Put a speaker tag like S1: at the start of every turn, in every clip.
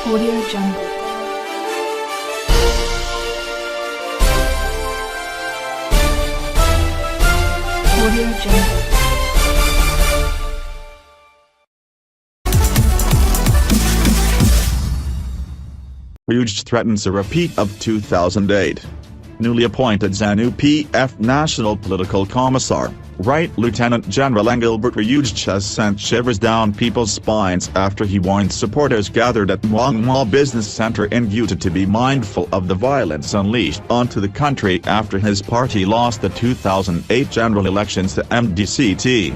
S1: Audio Jungle. Audio Jungle.
S2: Rugeje threatens a repeat of 2008. Newly appointed ZANU PF National Political Commissar, Lt General Engelbert Rugeje has sent shivers down people's spines after he warned supporters gathered at Mawungwa Business Centre in Gutu to be mindful of the violence unleashed onto the country after his party lost the 2008 general elections to MDC T.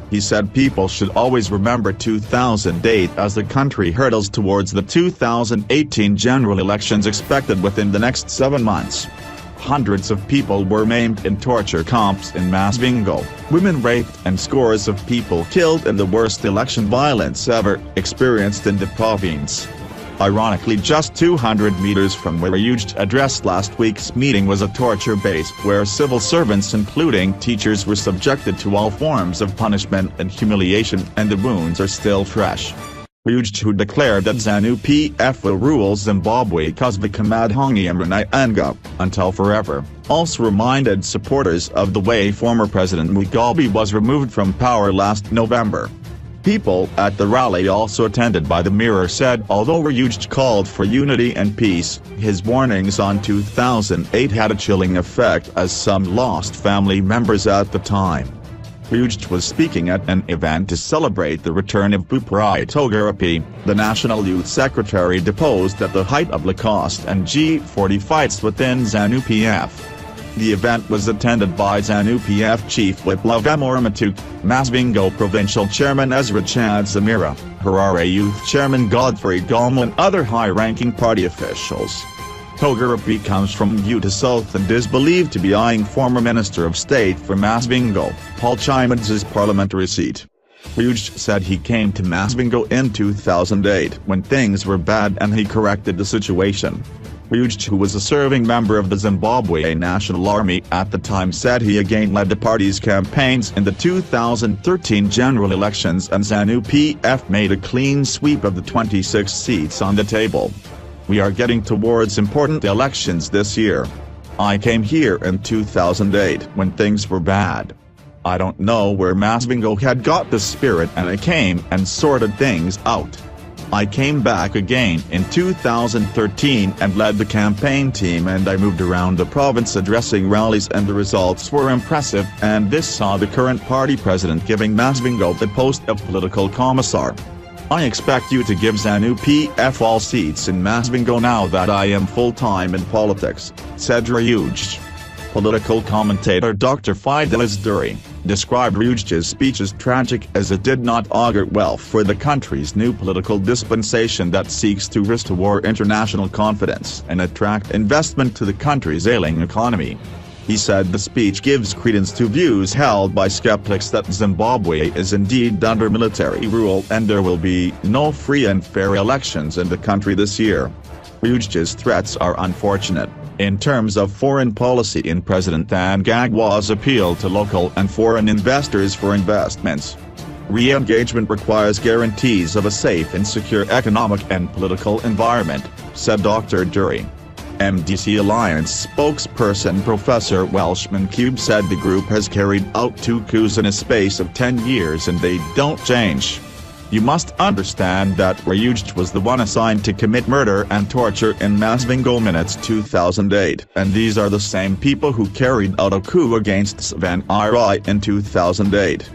S2: He said people should always remember 2008 as the country hurtles towards the 2018 general elections expected within the next 7 months. Hundreds of people were maimed in torture camps in Mawungwa, women raped and scores of people killed in the worst election violence ever experienced in the province. Ironically, just 200 meters from where Rugeje addressed last week's meeting was a torture base where civil servants including teachers were subjected to all forms of punishment and humiliation, and the wounds are still fresh. Rugeje, who declared that ZANU PF will rule Zimbabwe until forever, also reminded supporters of the way former President Mugabe was removed from power last November. People at the rally also attended by the Mirror said although Rugeje called for unity and peace, his warnings on 2008 had a chilling effect as some lost family members at the time. Rugeje was speaking at an event to celebrate the return of Lt General. The National Youth Secretary deposed at the height of Lacoste and G40 fights within ZANU PF. The event was attended by ZANU PF Chief Whip Mawungwa, Mawungwa Provincial Chairman Ezra Chad Zamira, Harare Youth Chairman Godfrey Goma and other high-ranking party officials. Togarapy comes from Gutu South and is believed to be eyeing former Minister of State for Mawungwa, Paul Chimads's parliamentary seat. Rugeje said he came to Mawungwa in 2008 when things were bad and he corrected the situation. Rugeje, who was a serving member of the Zimbabwe National Army at the time, said he again led the party's campaigns in the 2013 general elections and ZANU PF made a clean sweep of the 26 seats on the table. We are getting towards important elections this year. I came here in 2008 when things were bad. I don't know where Mawungwa had got the spirit and I came and sorted things out. I came back again in 2013 and led the campaign team and I moved around the province addressing rallies and the results were impressive, and this saw the current party president giving Mawungwa the post of political commissar. I expect you to give ZANU PF all seats in Mawungwa now that I am full-time in politics, said Rugeje. Political commentator Dr. Fidelis Duri described Rugeje's speech as tragic as it did not augur well for the country's new political dispensation that seeks to restore international confidence and attract investment to the country's ailing economy. He said the speech gives credence to views held by skeptics that Zimbabwe is indeed under military rule and there will be no free and fair elections in the country this year. Rugeje's threats are unfortunate. In terms of foreign policy, in President Mnangagwa's appeal to local and foreign investors for investments, re-engagement requires guarantees of a safe and secure economic and political environment, said Dr. Duri. MDC Alliance spokesperson Professor Welshman Cube said the group has carried out 2 coups in a space of 10 years and they don't change. You must understand that Rugeje was the one assigned to commit murder and torture in Mawungwa minutes 2008, and these are the same people who carried out a coup against ZANU in 2008.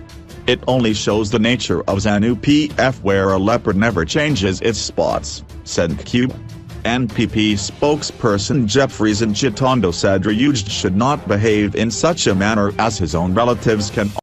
S2: It only shows the nature of ZANU PF where a leopard never changes its spots, said Cube. NPP spokesperson Jeffries Njitondo said Rugeje should not behave in such a manner as his own relatives can